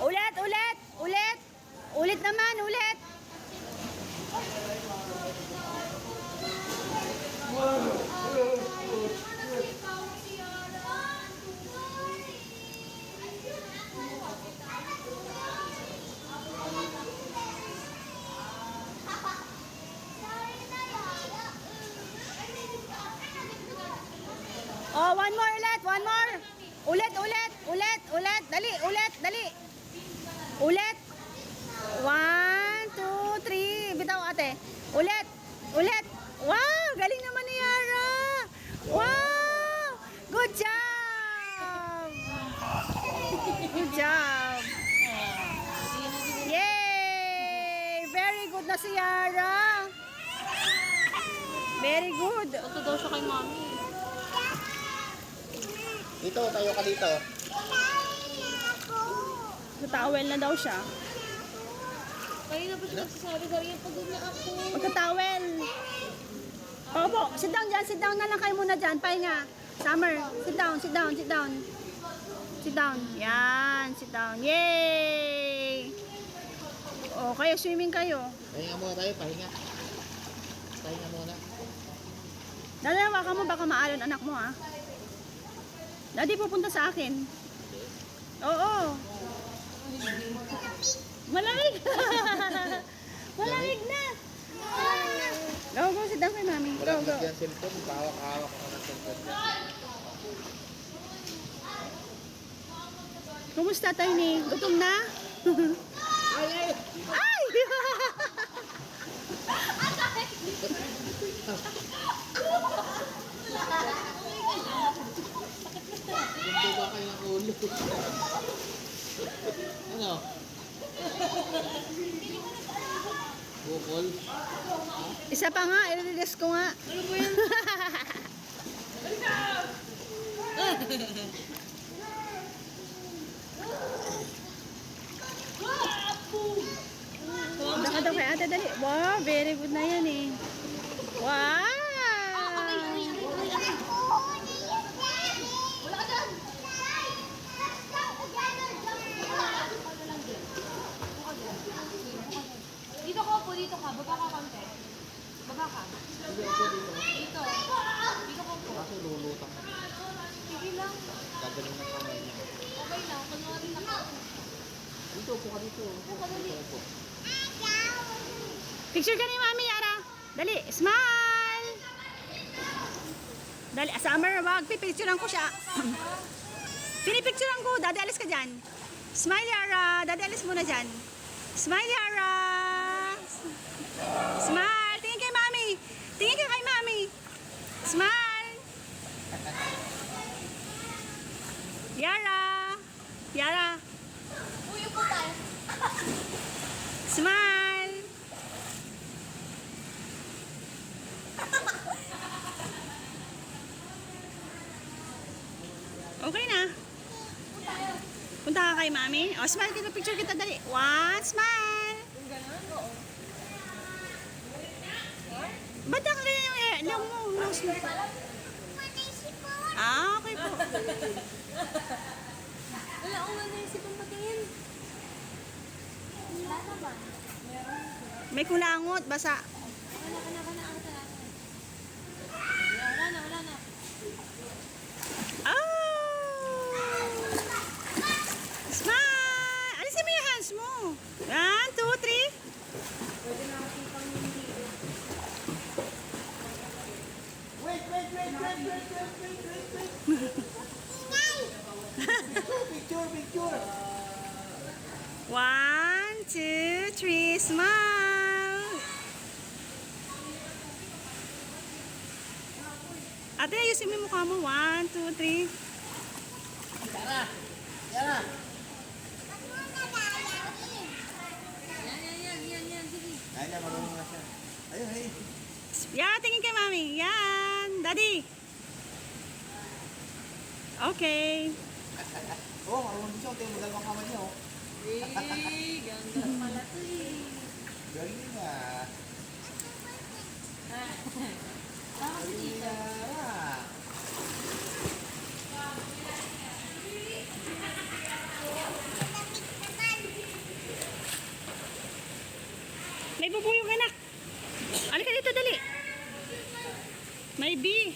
Ulit, ulit, ulit. Ulit naman, ulit. Oh, one more ulit, one more. Ulit, ulit, ulit, ulit. Dali, ulit, dali. Ulit. 1, 2, 3. Bitaw ate. Ulit, ulit. Wow, galing naman ni Yara. Wow, good job. Good job. Yay! Very good na si Yara. Very good. Ito daw siya kay mami. Dito, tayo ka dito. Towel na daw siya. Kaya na pa siya nagsasabi sa iyo, pagod na ako. Magka-towel. Opo, sit down dyan. Sit down na lang kayo muna dyan. Pahinga. Summer, sit down, sit down, sit down. Sit down. Yan, sit down. Yay! O, kayo, swimming kayo. Pahinga muna tayo, pahinga. Pahinga muna. Dalawa ka mo, baka maalon anak mo, ha? Daddy, pupunta sa akin. Oo. Malamig. Malamig na. Go, go, sit down kay mami. Wala Go, go. yung cellphone, pahawak-hawak ako ng cellphone. Kumusta tayo ni? Gutom na? Ay! Ay! Gusto ba kayo ng ulo? Ano? Bukol? Isa pa nga, i-release ko nga. Ano ba yan? Baka daw kay ate, dali. Wow, very good na yan eh. Wow! Wala ka dyan! Dito ko po, dito ka. Baba ka konti. Baba ka. Dito. Dito ko po. Kaso lulutang. Sige lang. Gagaling ng kamay niya. Okay lang. Kunwari na ka. Dito, upo ka dito. Upo ka dito. Picture ka ni Mami, Yara. Dali, smile! Dali, Summer, wag. Pipicturean ko siya. Pinipicturean ko. Dadi, alis ka dyan. Smile, Yara. Dadi, alis muna dyan. Smile, Yara. Smile. Tingin kay Mami. Tingin ka kay Mami. Smile. Yara. Yara. Uy, upo tayo. Smile. Okay na. Punta ka kay Mami. O, smile kita. Picture kita. Dali. One, smile. Yung gano'n, oo. Ba't ang lang mo? Nose mo. Ah, okay po. Wala akong naisip ang patingin. Wala naman. May kulangot. Basa. Wala ka na, wala na. Wala na. Oh! Smile! Alisin mo yung hands mo. 1, 2, 3. Pwede na ako pang hindi. Wait. Picture. 1, 2, 3. Smile! Ate, ayusin mo yung mukha mo. 1, 2, 3. Yara. Yan. Sige. Ay, marunong na siya. Ayun, hey. Yan, tingin kay Mami. Yan. Daddy. Okay. Oh, marunong siya. Tingnan mo dalawang kamay niya, oh. Ganda pala to eh. Galing nga. May bubuyog anak. Halika dito, dali. May bee.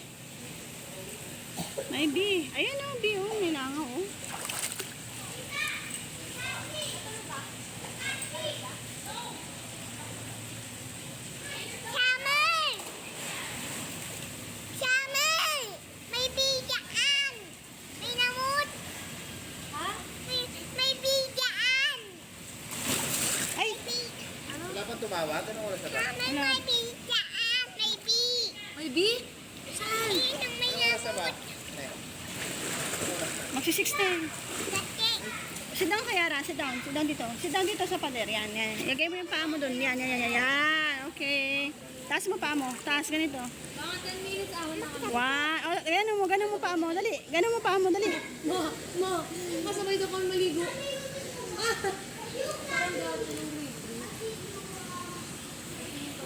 May bee. Ayun o, bee o. May langaw o. Camel! Camel! May bigaan! May namut! Ha? May bigaan! Ay, Wala pang tumawag? Anong oras na ba? Camel, Ano? may bigaan! May bi! May B? Saan? May Anong oras na ba? namut! magsi-16. Dati! Sit down kaya, Ra. Sit down. Sit down dito. Sit down dito sa pader. Yan, yan. Lagay mo yung paa mo dun. Yan, yan, yan, yan, yan. Okay. Taas mo paa mo. Taas, ganito. Mga 10 minutes awan na kami. One. Oh, ganun mo paa mo. Dali. Ganun mo paa mo. Dali. Ma, kasabay daw kami maligo. Ah! Parang gabi ng grade 3.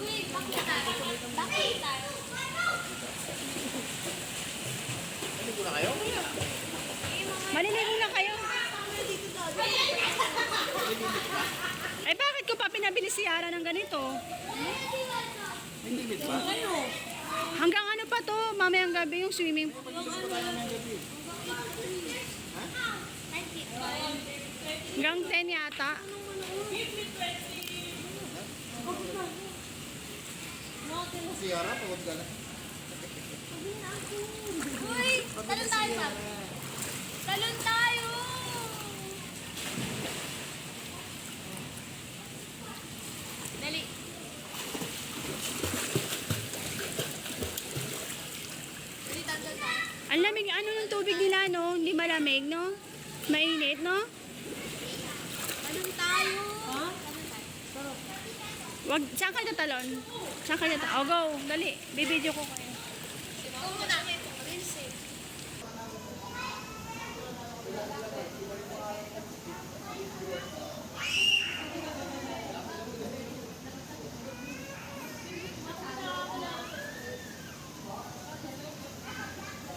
Wait, bakit tayo? Bakit tayo? Hindi ko na kayo? Maliligo na kayo. Ay, bakit ko pa pinabili si Yara ng ganito? May limit ba? Hanggang ano pa to? Mamayang gabi yung swimming. Hanggang 10 yata. Si Yara, pagod ka na. Uy! Talon tayo, Pap! Talon tayo! Dali. Dali, tandal tayo. Ang lamig, ano yung tubig nila, no? Hindi malamig, no? Mainit, no? Talon tayo! Ha? Wag, saan kayo tatalon? Saan kayo tatalon? Oh, go. Dali. Bibidyo ko kayo. Ito mo namin. Reels eh.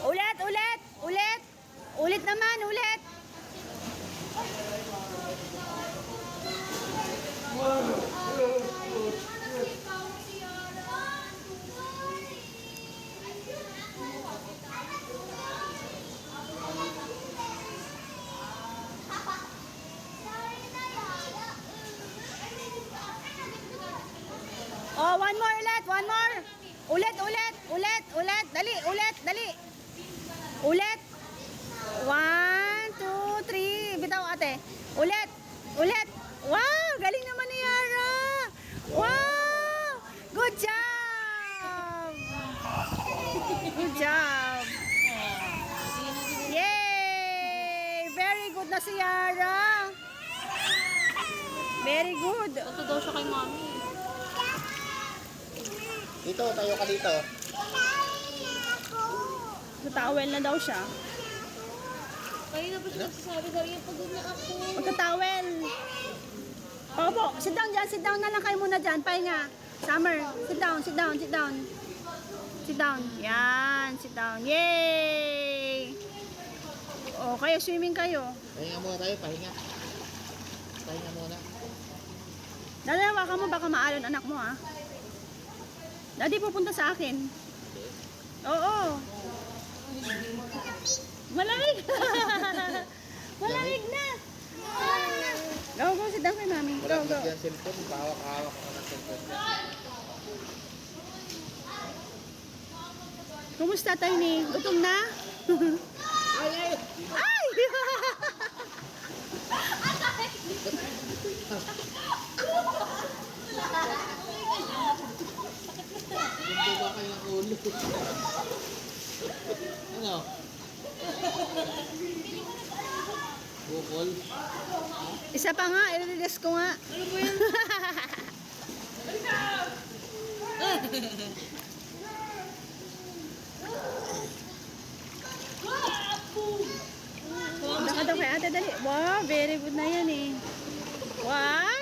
Ulit, ulit, ulit. Ulit naman, ulit. Oh, one more ulit, one more. Ulit, ulit, ulit, ulit. Dali, ulit, dali. Ulit. 1, 2, 3. Bitaw ate. Ulit, ulit. Wow, galing naman ni Yara. Wow, good job. Good job. Yay! Very good na si Yara. Very good. Ito daw siya kay mami. Dito, tayo ka dito. Sa towel na daw siya. Kanina pa siya nagsasabi daw yung pagod na ako. Magta-towel. Opo, sit down dyan. Sit down na lang kayo muna dyan. Pahinga. Summer, sit down, sit down, sit down. Sit down. Yan, sit down. Yay! O, kayo, swimming kayo. Pahinga muna tayo, pahinga. Pahinga muna. Dalawa ka mo, baka maalon anak mo, ah. Daddy, pupunta sa akin. Oo. Malamig. Malamig na. Go, go, sit down kay mami. Wala Go, akong go. bigyan cellphone. Pahawak-hawak ako ng cellphone. Kumusta tayo ni? Gutom na? Ay, ay! Ay! Hindi ba kayo ng ulo? Ano? Bukol? Isa pa nga, i-release ko nga. Ano ba yan? Baka daw kay ate, dali. Wow, very good na yan eh. Wow!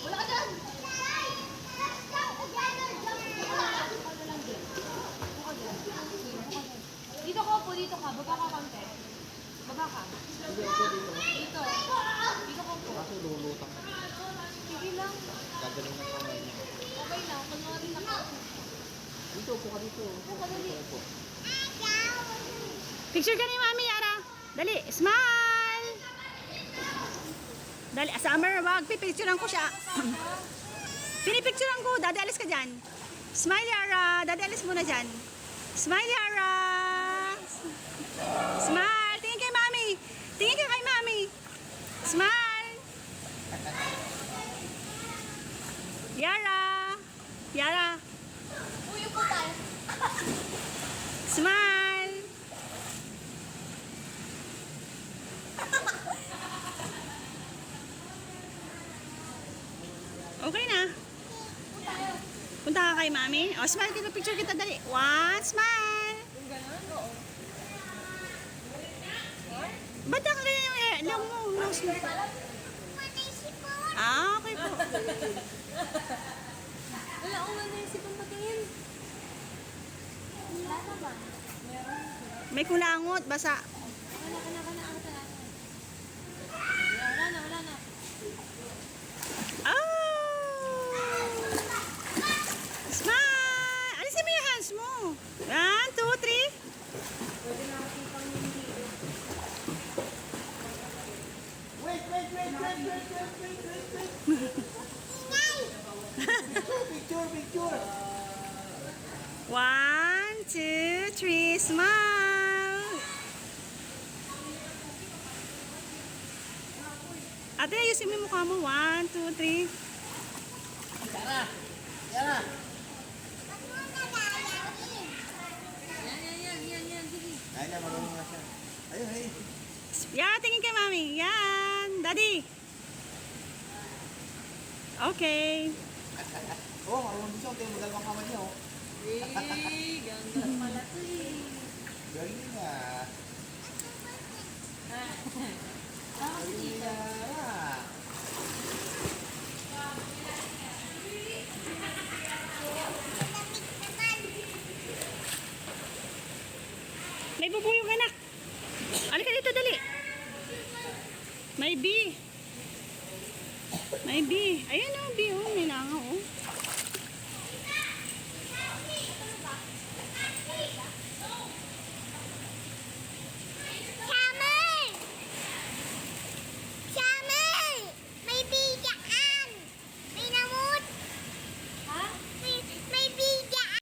Wala ka dyan! Dito ka po, dito ka. Baba ka konti. Baba ka. Hindi ako dito. Dito. Dito ka po. Kaso lulo Galing ng kamay niya. Okay lang, kunwari na ka. Dito, upo ka dito. Upo ka dito. Upo. Picture ka ni Mami, Yara. Dali, smile! Dali, Summer, wag. Pipicturean ko siya. Pinipicturean ko. Dadi, alis ka dyan. Smile, Yara. Dadi, alis muna dyan. Smile, Yara. Smile. Tingin kay Mami. Tingin ka kay Mami. Smile. Yara. Yara. Uy, upo tayo. Smile. Okay na. Punta ka kay Mami. O, smile kita. Picture kita. Dali. One, smile. Yung gano'n, oo. Ba't ang ganyan yung mo? Nose mo. Ah, okay po. Wala akong naisipang patingin. Wala naman. May kulangot. Basa. Wala ka na, ang talaga. Wala na. Oh! Smile! Alisin mo yung hands mo. 1, 2, 3. Pwede na natin pang hindi. Wait. Picture. 1, 2, 3. Smile! Ate, ayusin mo yung mukha mo. 1, 2, 3. Yara. Yan, sige. Ay, na, marunong na siya. Ayun, hey. Yan, tingin kay Mami. Yan. Daddy. Okay. Oh, marunong din siya. Tingnan mo dalawang kamay niya, oh. Ganda pala to eh. Galing niya. Kasi Galing niya. May bubuyog anak. Halika dito, dali. May bee. May bee. Ayun oh, bee oh. May langaw oh.